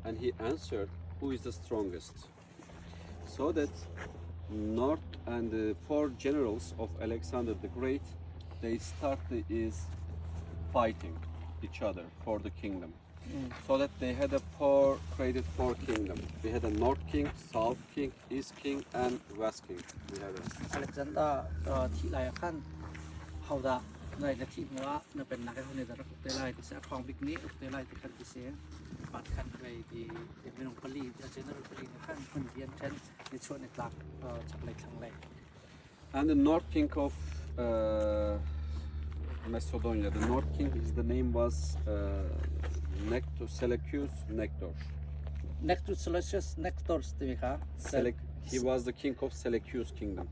and he answered, "Who is the strongest?" So that North and the four generals of Alexander the Great, they started is fighting each other for the kingdom. So that they had created four kingdoms. We had a North King, South King, East King, and West King. We had a Alexander thị lại khăn hầu đã này là thị nữa nóเป็นนักการเมืองระดับประเทศไทยที่จะครองบิ๊กนี้ประเทศไทยที่กันที่เสียบัตรคันไปที่เป็นองค์ผลิตจะเจนอผลิตในขั้นคนเรียนเช่นในช่วงในกลางชักเล็กครั้งแรก And the North King of Macedonia, the North King, his the name was Nector, Seleucus Nector. next to Seleucus Nector ใช่ไหมครับ He was the king of Seleucus kingdom.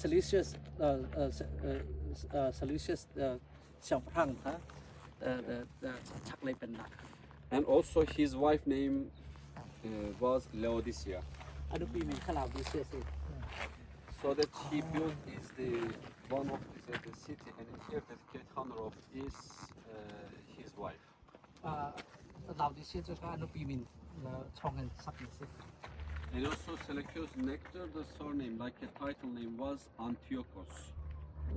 Seleucus Seleucus เฉียงพรังครับชักเล็กเป็นหนัก And also his wife name was Laodicea. อนุปีมีขลาดดิเซียสิ So that he built is the one of the city, and here dedicate honor of is his wife. เราดิเซียจะก็อนุปีมินช่องเงินสักนิดสิ And also Seleucus Nectar, the surname, like a title name, was Antiochus.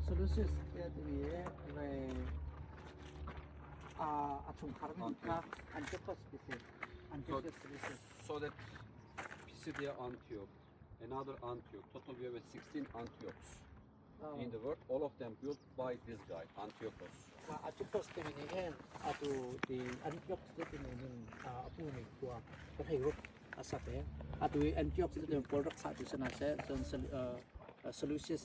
Seleucus เนี่ยจะมีในชุมคารมินค่ะอันเจ้าก็สเปเชียลอันเจ้าก็ Seleucus So that Pisidia Antioch, another Antioch, total we have 16 Antiochs in the world, all of them built by this guy, Antiochus. อันเจ้าก็สเปเชียลเนี่ยตัวที่อันเจ้าก็จะเป็นหนึ่งผู้มีตัวประเทศรุกอาศัยตัวอันเจ้าก็จะเป็นผู้รักษาที่สนาเซ่จนSeleucus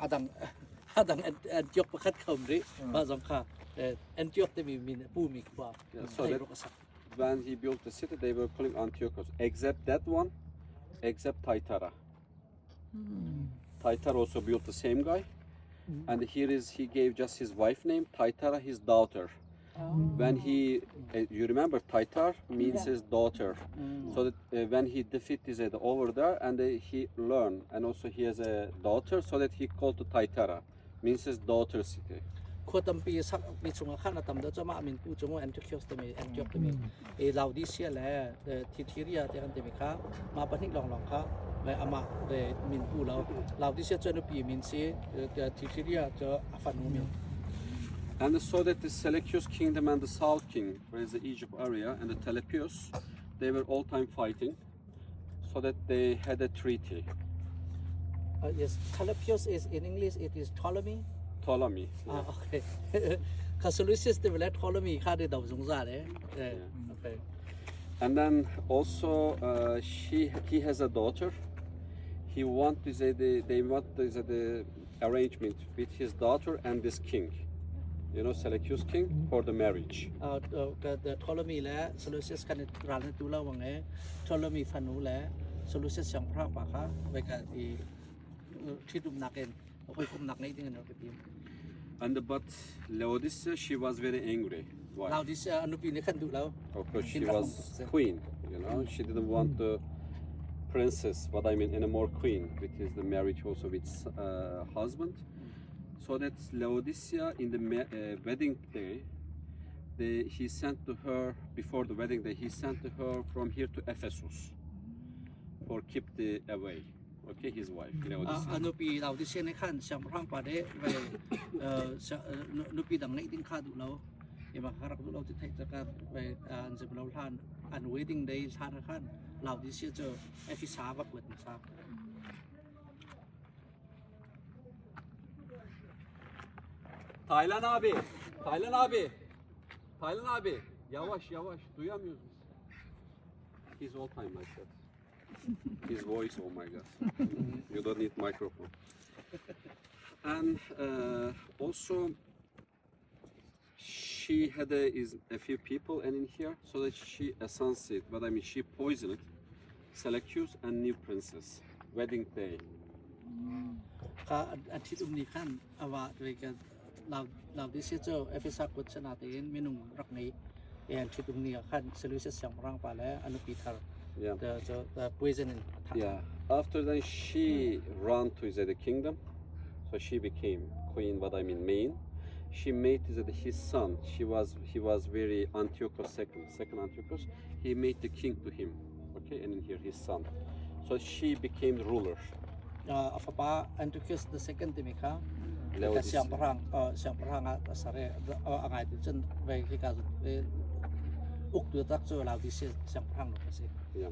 อาดังอันเจ้าประคัดคำริมาสองค่ะอันเจ้าจะมีผู้มีตัวประเทศรุกอาศัย When he built the city, they were calling Antiochus, except that one, except Taitara. Taitara also built the same guy, and here is he gave just his wife name, Taitara, his daughter. When he, you remember, Taitar means his daughter. So that when he defeated over there, and he learned, and also he has a daughter, so that he called to Taitara, means his daughter city. ควรตั้งปีสักปีช่วงข้างนั้นตั้งเดี๋ยวจะมาอามินปูจงว่าแอนติโอคัสจะมีแอนติโอคัสจะมีเราดิเซียแหละที่เรียกที่กันจะมีครับมาปนิกลองครับและอามามินปูเราดิเซียจะนุปีมินซีที่เรียกจะฟันมูมิน And so that the Seleucus kingdom and the South King, where is the Egypt area, and the Telepios, they were all time fighting, so that they had a treaty. Yes, Telepios is in English it is Ptolemy. Ptolemy. Okay. Seleucus เป็นแล้ว Ptolemy ข้าได้ดาวสงสารเลย Okay. And then also he has a daughter. He want to say they want to say the arrangement with his daughter and this king. You know, Seleucus king for the marriage. Ptolemy และ Seleucus กันร้านตัวเราว่าไง Ptolemy ฟันนูและ Seleucus อย่างพระปะคะไปกันที่ดุมนักเองคุยคุมนักในที่นั่นเราไปพิม And but Laodicea, she was very angry. Why? เราดิเซียอนุปีนี้ขันดุแล้ว Of course, she was queen. You know, she didn't want the princess. What I mean, anymore queen, which is the marriage also with husband. So that Laodicea in the wedding day, he sent to her before the wedding day. He sent to her from here to Ephesus for keep the away. Okay, his wife Laodicea. อนุปีเราดิเซียในขั้นเสียงพระปาเดไปอนุปีดังในดิ้งข้าดุเราเอมาคารักดุเราจะเทศกาลไปอันจะเป็นเราท่านอัน wedding day ท่านขั้นเราดิเซียเจอไอฟิซาบักเวดซา Taylan abi, Taylan abi, Taylan abi. Yavaş yavaş, duyamıyoruz biz. He's all time like that. His voice, oh my God. You don't need microphone. And also, she had a few people and in here, so that she assassinated, but I mean she poisoned Seleucus and new princess. Wedding day. ก็อาทิตย์นี้ขั้นอาวาด้วยกันเราดิเซียเจอเอฟเฟซักกุศนาเตนเมนูรักนี้อาทิตย์นี้ขั้นเซลูซิสอย่างร่างปาแล้วอนุปีทาร์ the poison Yeah. After that, she ran to the kingdom, so she became queen. What I mean, main, she made his son. He was very Antiochus second Antiochus. He made the king to him. Okay, and in here his son. So she became the ruler. Afapa Antiochus the second ti mi kha Laodicea. siang perang sare angai tu chen ve ki ka uk tu tak so Laodicea siang perang no kasi. Yeah.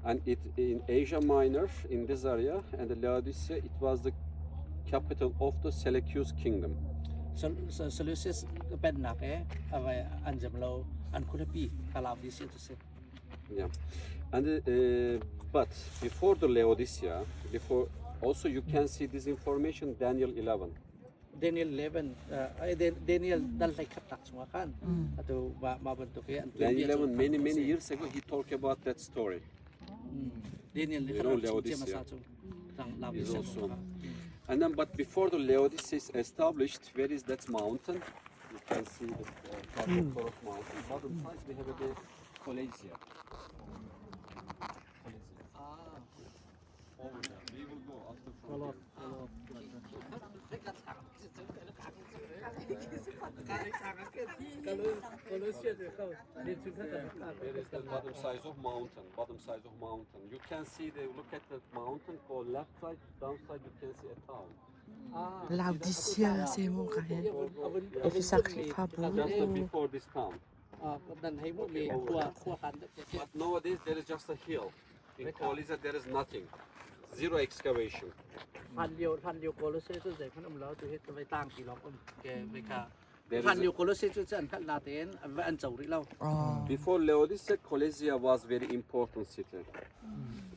And it in Asia Minor, in this area, and the Laodicea, it was the capital of the Seleucus kingdom. Seleucus pen nak avai anjam lo an kulepi ka Laodicea tu se. Yeah. And but before the Laodicea, also you can see this information Daniel 11. Daniel 11 Daniel dal lai khat tak sunga kan atau ma bentuk an Daniel 11 many years ago he talked about that story. Daniel ni You know, khat Laodicea masa tu tang is Laodicea also. And then, but before the Laodicea is established, where is that mountain? You can see the Karakorum mountain. Bottom side we have the Collesia. Over there. We will go after from here. Where is the bottom size of mountain? Bottom size of mountain. You can see look at the mountain. For left side, down side, you can see a town. Laodicea c'est mon carré. Et puis sacré pas beau. Just before this town. นั่นให้มุมีขั้วกัน But nowadays there is just a hill. In Collesia there is nothing. Zero excavation. พันเดียวโกลเซตุเซพันอมแล้วจะเฮ็ดไปตั้งปีลองแกไปค่ะ There พัน is เดียวโกลเซตุเซอันพันลาเตนอันเจ้าริเรา Before Laodicea, Collesia was very important city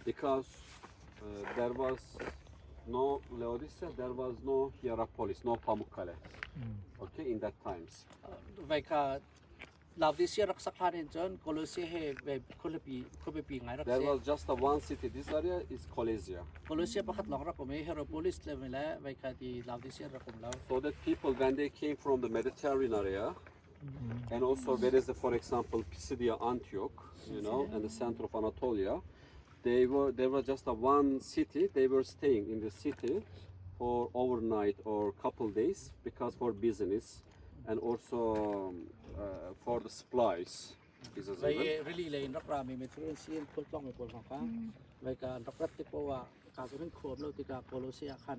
because there was no Laodicea, there was no Hierapolis, no Pamukkale. Okay, in that times. ไปค่ะลาวดิเซียรักษาคลานจนโกลเซเฮไปคนละปีไงรัก There เซ was just one city. This area is Collesia. โกลเซียประคัดหลองรักผมเฮโรโพลิสเลยแล้วไปค่ะที่ลาวดิเซียรักผมแล้ว So that people, when they came from the Mediterranean area, and also there is, for example, Pisidia, Antioch, you know, and the center of Anatolia, there was just one city. They were staying in the city for overnight or couple days because for business and also for the supplies. This is ไป even. รีเลยนักรามีเมทรอนซีนคนต้องมีคนของเขาไปการรักรักที่เพราะว่าการเป็นโคมเราที่การโกลเซียคัน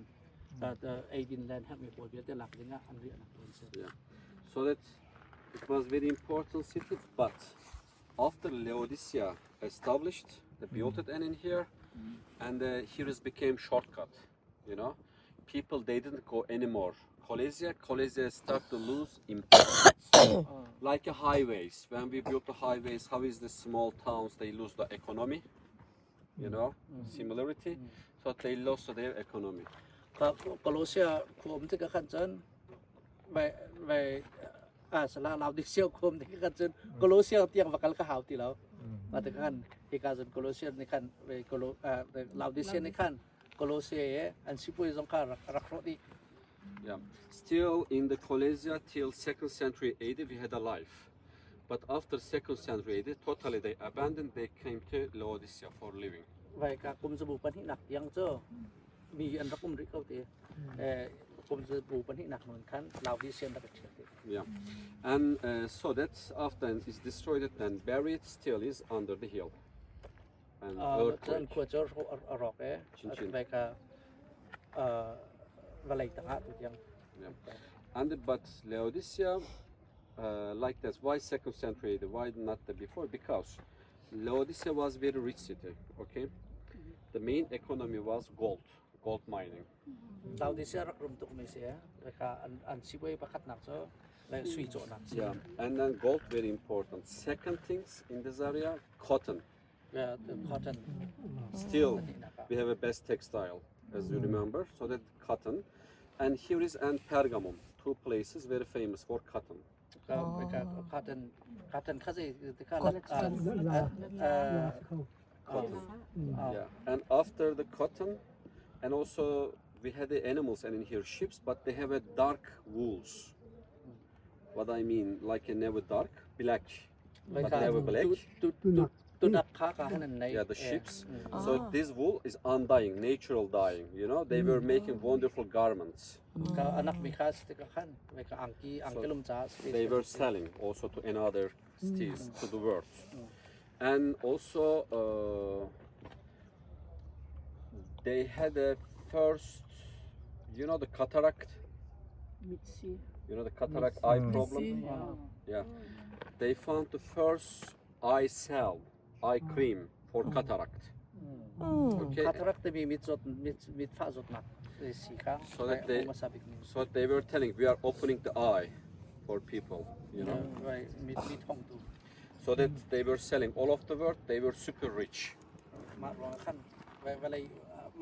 แต่ไอดินแลนด์แห่งมีผลเยอะแต่หลักยังอันเรียนนักเรียนเสีย Yeah. So that it was very important city, but after Laodicea established, they built it and in here, and here it became shortcut. You know, people they didn't go anymore. Collesia start to lose importance. Like a highways. When we built the highways, how is the small towns they lose the economy? You know, similarity. So they lost their economy. โกลเซียโคมที่กระขันจนไปสลาลาวดิเซียโคมที่กระขันจนโกลเซียเตียงวักลก็หาวตีแล้วมาถึงขั้นที่การจนโกลเซียในขั้นไปโกลลาวดิเซียในขั้นโกลเซียอันซิปุยสงครามรักรถดี Yeah. Still in the Collesia till 2nd century AD we had a life. But after 2nd century AD, totally they abandoned, they came to Laodicea for living. ไปกับกลุ่มสบู่ปันที่หนักยังเจ้ามีอันรักกลุ่มริเขาตีกลุ่มสบู่ปันที่หนักเหมือนกันลาวดิเซียนรักเชียร์ Yeah. And so that after it's destroyed and buried still is under the hill. And จน earthquake. ขวดเจ้ารอกไปกับอะไรต่างหากยัง Yeah. And but Laodicea, like that. Why 2nd century AD? Why not the before? Because Laodicea was very rich city. Okay. The main economy was gold mining. ลาวดิเซียรักรวมตุกไม่เสียไปกับอันซิบุยประคัดหนักเจ้าและสวีโจหนัก Yeah. And then gold very important. Second things in this area, cotton. คอตัน Still, we have a best textile, as you remember. So that cotton, and here is and Pergamum, two places very famous for cotton. ก็ไปกับคอตันเขาจะที่เขาYeah. And after the cotton, and also we had the animals and in here ships, but they have a dark wools. What I mean, like a never dark, black, ไป but กับ never black. ตุ ตุนักค้ากันใน Yeah, the ships. So this wool is undying, natural dyeing. You know, they were making wonderful garments. ก็อนักมีค่าสติกขันเวกอังกีลุมจ้า They were selling also to another cities, to the world. And also, they had a first, you know, the cataract. You know, the cataract eye problem. Yeah. They found the first eye salve, eye cream for cataract. Okay. คาทารักต์มีมิดฟ้าจดหนักสีข้าง So they were telling we are opening the eye for people, you know. ไว้มิดห้องตู So that they were selling all of the world. They were super rich. มารองขั้นไว้เวลา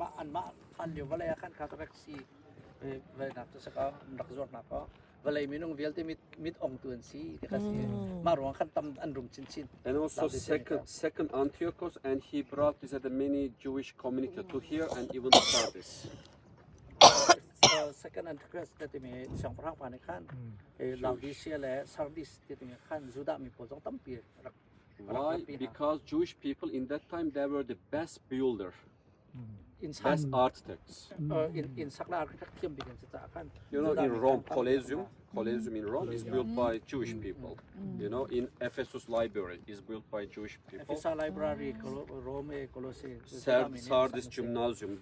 มาอันเดียวเวลาขั้นคาทารักต์สีเวลานักจะก็นักจดหนักก็เวลามีนุ่งเวลที่มิดองตัวสีที่เขาสีมารองขั้นตำอันรุมชิน And also second Antiochus, and he brought this at the many Jewish community to here and even to Sardis. second and third ที่มีสองพระพันในขั้นลาวดิเซียและซาร์ดิสที่มีขั้นจุดามีผลตั้งปี Why? Because Jewish people in that time they were the best builder, best architects. in Sakla architecture begins to happen. You know, in Rome, Colosseum in Rome is built by Jewish people. You know, in Ephesus Library is built by Jewish people. Ephesus Library, Rome, Colosseum, Sardis Gymnasium,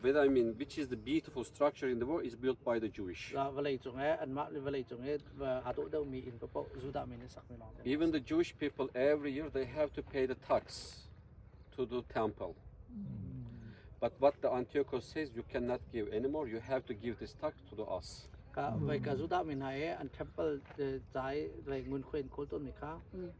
which is the beautiful structure in the world, is built by the Jewish. Even the Jewish people, every year they have to pay the tax to the temple. But what the Antiochus says, you cannot give anymore. You have to give this tax to us. ก็ไว้กับจุดามินายอันเทมเพิลใจไว้เงินเควนโคต้นมีค่า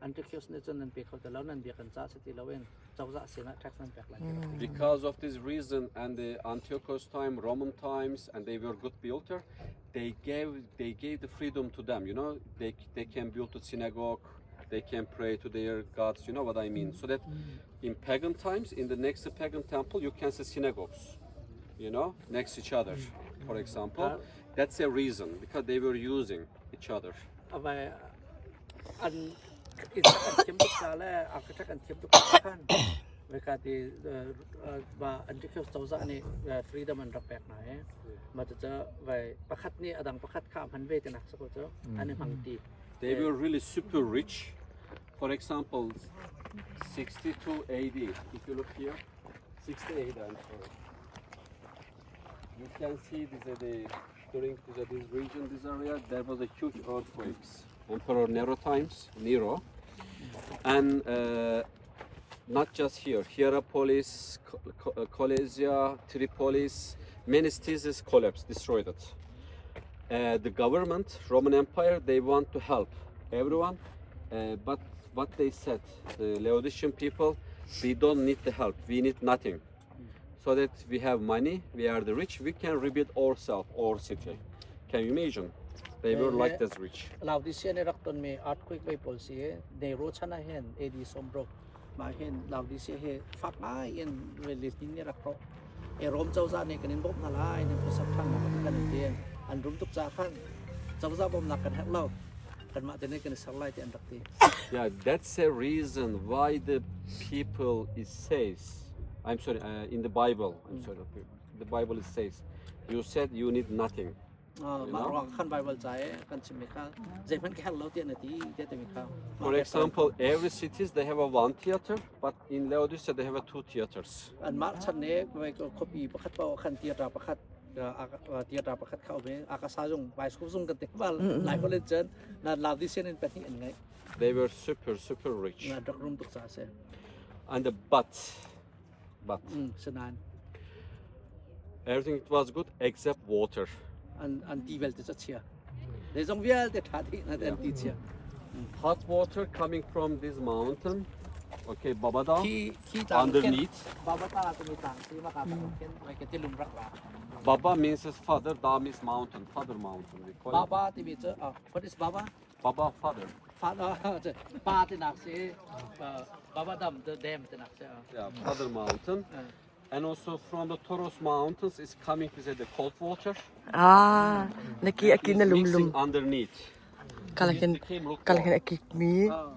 อันที่เขียวในจนนั้นเปียกเขาแต่แล้วนั้นเบียกันจ้าสติแล้วเว้นเจ้าจะเสียนะแท็กนั้นเปียกหลัง Because of this reason and the Antiochus time, Roman times, and they were good builder, they gave the freedom to them. You know, they can build a synagogue, they can pray to their gods. You know what I mean? So that in pagan times, in the next pagan temple, you can see synagogues. You know, next to each other, for example. That's a reason because they were using each other. เอาไว้อันอินสักอันเทียมทุกจาและอาร์คิเทคอันเทียมทุกขั้นเวลาที่ว่าอันที่เขาเจ้าจะอันนี้ฟรีดอมมันรับแปลกไหนมันจะไว้ประคัดนี่อดังประคัดข้ามพันเวทนักสักคนเจ้าอันนี้พังตี They were really super rich. For example, 62 AD. If you look here, 68. I'm sorry. You can see during this region, this area, there was a huge earthquakes. Emperor Nero times, Nero, and not just here. Hierapolis, Colossia, Tripolis, many cities collapsed, destroyed it. The government, Roman Empire, they want to help everyone, but what they said, the Laodicean people, we don't need the help. We need nothing. So that we have money, we are the rich, we can rebuild ourselves, our city. Can you imagine? They were like that rich. ลาวดิเซียในรักตนมีอาร์ตควิกไปโพลิซีในโรชนะเห็นเอดีสมบรกมาเห็นลาวดิเซียเห็นฟักไอ้เอ็นเวลิสตินนี่รักเพราะเอรมเจ้าจ้าในกันนินบบนาลายในภาษาท่านมาที่กันเตียนอันรุมทุกจ้าขั้นเจ้าจ้าบ่มหนักกันแฮกเล่ากันมาแต่ในกันสักไล่ที่อันดักตี Yeah, that's a reason why the people it says. I'm sorry, in the Bible. I'm sorry. The Bible it says, you said you need nothing. มารองขั้นใบบอลใจกันชิมิค่ะใจมันแค่เราเตียนทีเตียนมีค่ะ For example, every cities they have a one theater, but in Laodicea they have a two theaters. อันมาชั้นนี้ไปก็คบีประคัดเป่าขันเตียราประคัดเตียราประคัดเข้าไปอากาศซงไปสุงกันเต็มบ้านหลายคนเล่นเจนนั่นลาวดิเซียนเป็นที่อันไง They were super rich. นั่นรักรุ่มตุกษาเสีย And the but สนาน everything was good except water. อันตีเวลจะเชียในจงเวลจะทัดที่นั่นอันตีเชีย Hot water coming from this mountain. Okay, Babada ที่ต่าง underneath. บาบาตาจะมีต่างที่มาการเช่นไปกันที่ลุมรักษา Baba means his father, Da means mountain, father mountain. We call บา it บาที่มีเจอwhat is บาบา Baba father. ฟาดจะปาที่หนักเสียบาบาดำ the dam ที่หนักเสีย Yeah, father mountain. And also from the Taurus mountains is coming to the cold water. Naki akin na It's lumlum. mixing underneath. Kalakin kalakin akik mi.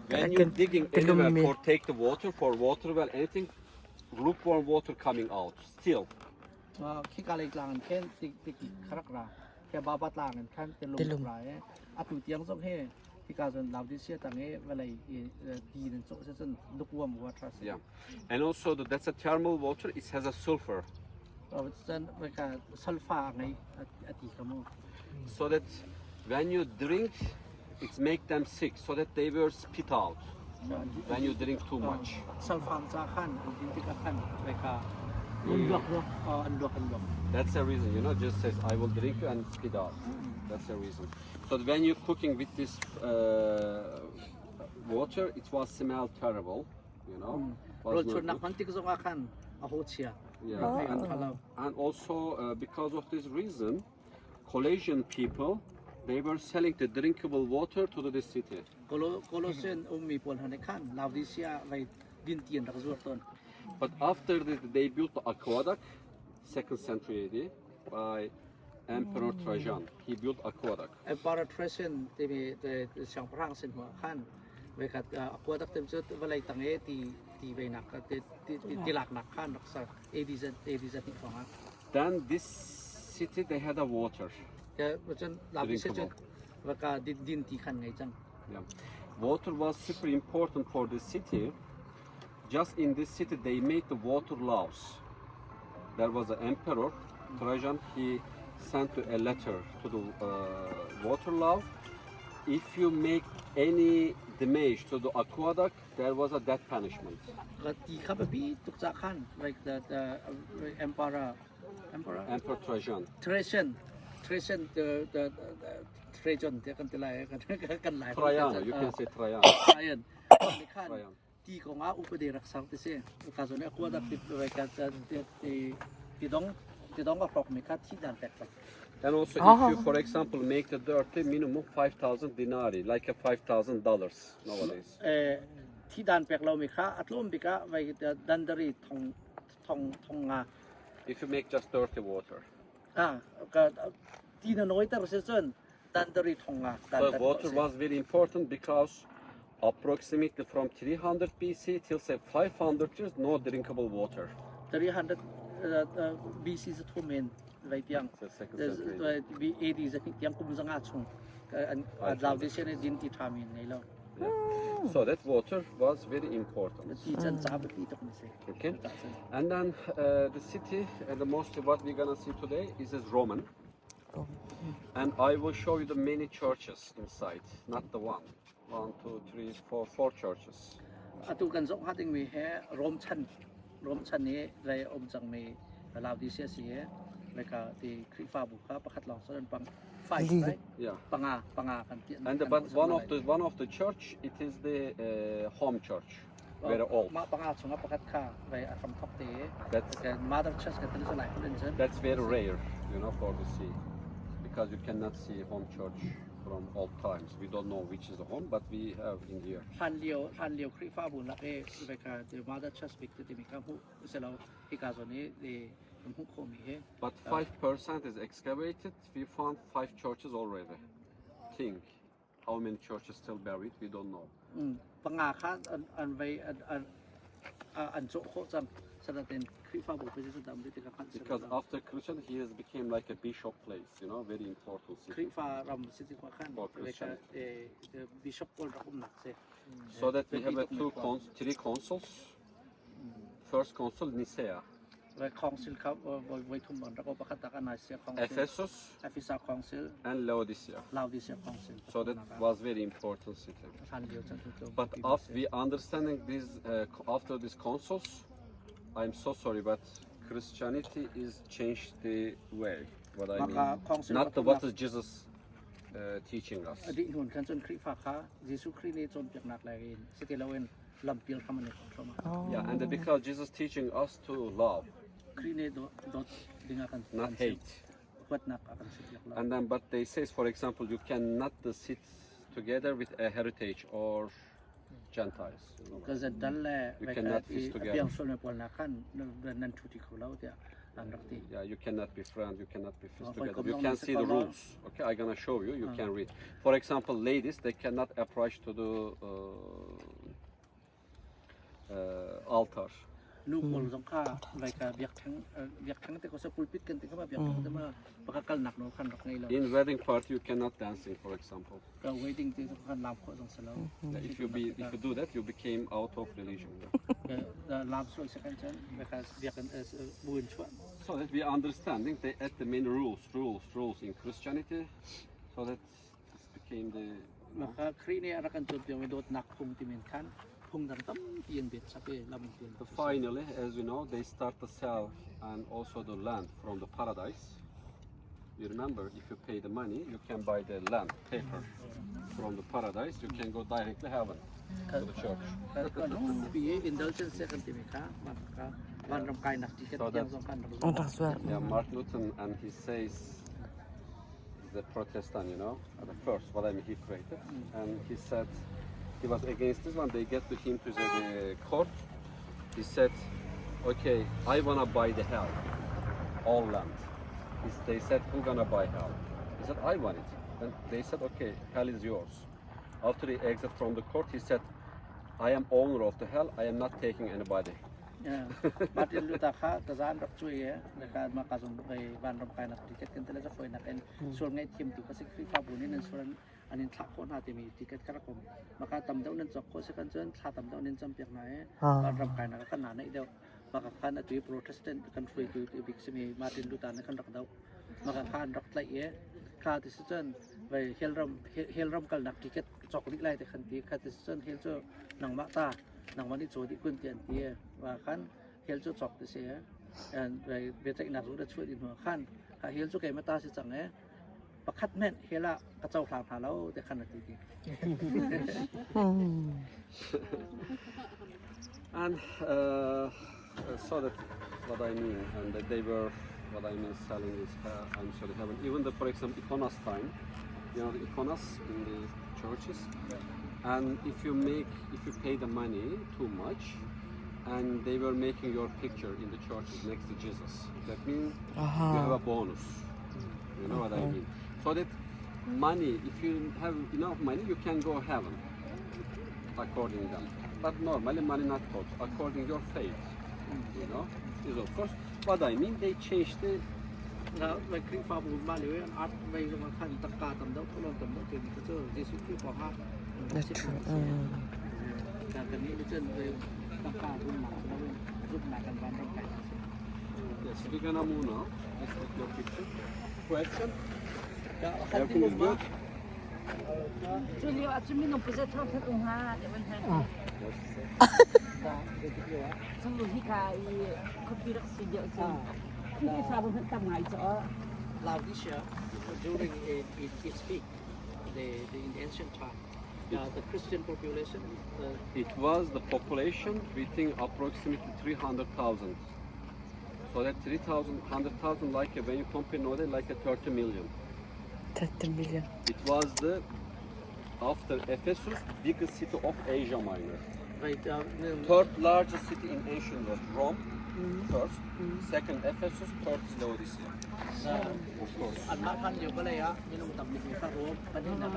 When you're digging Pelum anywhere mi. for take the water, for water well, anything, lukewarm water coming out, still. คิดอะไรกลางแค่ติกิครักราแค่บาบัดลางแค่เป็นลมปลายอะตุเตียงส่งให้ที่การจนลาวดิเซียต่างให้เวลาดีนั่นส่งเส้นลุกว่มัวทรัส Yeah, and also that's a thermal water. It has a sulfur, เส้นเวลาซัลฟ้าไงอติกมัว so that when you drink, it make them sick, so that they will spit out when you drink too much. ซัลฟ้าจะขั้นดินที่ขั้นเวลาอันลวกอันลวก That's the reason, just says I will drink and spit out. That's the reason. So when you're cooking with this water, it was smell terrible, was ร not ถชนนัก good. มันติกส่งอาคันอาโหเชีย Yeah, and also because of this reason, Caucasian people, they were selling the drinkable water to the city. โกโลเซนมีผลในขั้นลาวดิเซียไปดินเตียนรักษาต้น But after they built the aqueduct, 2nd century AD, by Emperor Trajan. He built aqueduct. ไอ้ปาราเทรเซนที่มีช่างพระเส้นหัวขั้นเวลาอควาตักเต็มชุดเวลาตั้งตีไปหนักตีหลักหนักขั้นรักษาเอดีเซนที่ของ Then this city, they had a water. แต่เพราะฉะนั้นลาวดิเซียจุดเวลาดินตีขั้นไงจัง Yeah. Water was super important for the city. Just in this city, they made the water laws. There was an emperor, Trajan. He sent a letter to the water law. If you make any damage to the aqueduct, there was a death punishment. ก็ตีข้าพพี่ตุกจากขั้น like the emperor Emperor Trajan. Trajan the Trajan เดี๋ยวกันตีไรกันหลาย Trajan, you can say Trajan. Trajan ในขั้น Trajan. ตีของอุปเดรักษาติเสียโอกาสนี้ควรจะติดไปกันตีต้องก็พกมีค่าที่ด่านแตกไป And also, if you, for example, make the dirty minimum 5,000 dinari, like a $5,000 nowadays. ที่ด่านแตกเรามีค่าอัตลุ่มปีกะไว้ดันดารีทองงา If you make just dirty water. ก็ที่น้อยแต่เราเส้นดันดารีทองงา So water was very important because approximately from 300 BC till say 500 years, no drinkable water. 300 BC จะทุ่มเองไรเตียง So second century. AD จะเตียงกุมสังอาชงเราได้เช่นดินที่ทำเองไงเรา So that water was very important. ที่จันทร์ไปที่ตรงนี้ Okay. And then the city, and the most what we're gonna see today is Roman. And I will show you the many churches inside, not the one. 1, 2, 3, 4 churches. อาตุกันสงฆ์ที่มีแห่รมชันนี้ไรอมจังมีลาวดิเซียเสียแล้วก็ที่คริฟ้าบุคคาประคัดลองส่วนปังไฟไร Yeah. ปังอากันเตียน And but one of the church, it is the home church, very old. มาปังอาชงประคัดค่าไรอาคำทักเตะ That's แต่มาดักชัสกันที่สลายคนเช่น that's very rare, for the sea, because you cannot see home church from old times. We don't know which is the home, but we have in here. ทันเลียวคริฟ้าบุญละเอเวกาเดมาดักชัสบิกที่มีข้าวผู้เสร็จแล้วที่การส่วนนี้เดมันหุ้มโคมีเฮ But 5% is excavated. We found 5 churches already. Think how many churches still buried? We don't know. ปังอาค่ะอันไว้อันโจโคจังสำหรับเป็นคริฟ้าบุญเป็นสุดดำที่กับพัน Because after Christian, he has became like a bishop place. Very important คริ city. ฟ้ารำสิทธิความขั้นเวกาบิชอปโกลรักหนักเสีย So that we have 3 consuls. First consul Nicaea, ไว้คองซิลครับไว้ทุ่มบอลแล้วก็ประคัตตะกันนายเสียคองซิล Ephesus, เอฟิซาคองซิล and Laodicea. ลาวดิเซียคองซิล So that was very important city. ทันเดียวจังทุก But after we understanding this, after these consuls, I'm so sorry, but Christianity is changed the way. What I mean, not what is Jesus teaching us. อดีตหุ่นกันจนคริฟ้าค่ะเยซูคริสต์นี่จมจากนักแรงสติลาเวนลำเปียงคำนี้ของเขามา Yeah, and because Jesus teaching us to love, คริสต์นี่โดดดึงอากัน not hate. วัดนักอากันสิทธิเรา And then, but they says, for example, you cannot sit together with a heritage or Gentiles. ก็จะดันแหละ You cannot feast เปียง together. ส่วนในปวลนักขันนั่นชุดที่เขาเล่าเดีย อันรักที่ Yeah, you cannot be friends, you cannot be fist Oh, together. come You on, can Mr. see the Kamal. rules. Okay, I'm gonna show you. You can read. For example, ladies, they cannot approach to the altar. ลูกมลสงค่าใบกาเบียกทั้งแต่ก็สปูลปิดกันแต่ก็มาเบียกทั้งแต่มาปากกันหนักหนูขันรักไงเรา In wedding party, you cannot dancing, for example. ก็ waiting ที่สำคัญลามขอสงสาร Yeah, if you do that, you became out of religion. Yeah. ลามสวยสักกันเช่นใบกาเบียกกันบุญชวน So that we are understanding they add the main rules in Christianity, so that this became the. มาค่ะครีเนี่ยรักกันจนเพียงไม่โดดหนักพุงที่เหม็นคันพุงดังตั้มเพียงเบ็ดสับเปลำเพียง So finally, as you know, they start to sell and also the land from the paradise. You remember, if you pay the money, you can buy the land, paper from the paradise. You can go directly heaven to the church. แล้วก็น้องปีอินเดลเซนเซกันที่มีค่ะมาค่ะวันรำกายหนักที่กันยังสำคัญ On t'en reçoit. Yeah, Martin Luther, and he says the Protestant, you know, the first, what I mean, he created, and he said he was against this one. They get to him to the court. He said, "Okay, I wanna buy the hell, all land." They said, "Who gonna buy hell?" He said, "I want it." And they said, "Okay, hell is yours." After he exit from the court, he said, "I am owner of the hell. I am not taking anybody." มาตินลูตาค่ะตะซานรับช่วยในการมากระทรวงไปวันรำกายหนักที่กันแต่ละจะคอยหนักเองส่วนในทีมที่ก็สิคือฟ้าบุญนี่นั่นส่วนอันนี้ทักคนหาที่มีที่กันกระผมมาการตำเต้านั้นจอกโคสิกันเชิญถ้าตำเต้านั้นจำเปียกไหนวันรำกายหนักขนาดไหนเดียวมาการขันอัตวิโปรเตสแตนต์กันฟรีคือบิ๊กซีมีมาตินลูตาในขันรักเดามาการขันรักไหลข้าที่สุดจนไปเฮลรัมกันหนักที่กันจอกลิไลแต่ขันที่ข้าที่สุดจนเฮลเจอหนังมาตาหนังวันนี้โจที่คุณเตียนเตียว่าขันเฮลจูจอกตัวเสียไปเบต้าอินารู้ได้ช่วยดินหัวขั้นถ้าเฮลจูเกมาตาสิจังเอ๋ประคัดแม่นเฮล่ากระเจ้าถามหาแล้วแต่ขนาดนี้ And so that what I mean, and that they were what I mean selling is I'm sorry, heaven. Even the, for example, Iconas time, you know, the Iconas in the churches, and if you pay the money too much, and they were making your picture in the churches next to Jesus, that means you have a bonus. You know what I mean? So that money, if you have enough money, you can go heaven according to them. But normally money not good, according your faith. You know, is of course what I mean. They changed the แล้วไปคลิปฟ้าบุญมาเลยอัดไปสมัครขันตะกาตำเดาทดลองตำเดาถึงก็เจอเยซูคริสต์พอห้า That's true. การกันนี้ดิฉันไปตะการุ่นหมาแล้วรุ่นหนากันวันรำกาย yes, we're gonna move now. Let's take your picture. Question? ก็ขันที่บุญมา Julio, acumin ng pusa trap sa tungha, ewan ha. Sang logika i computer studio sa. Hindi sabon sa tamay sa. Laodicea, during its peak, in ancient time, the Christian population, It was the population, we think approximately 300,000. So that 100,000 like when you compare nowadays like a 30 million. 30 million. It was the after Ephesus biggest city of Asia Minor. Third largest city in ancient world, Rome first, second Ephesus, third Laodicea. Of course. อันมาพันเดียวก็เลยอ่ะมีลงต่ำมีพระโรมประเทศนั้น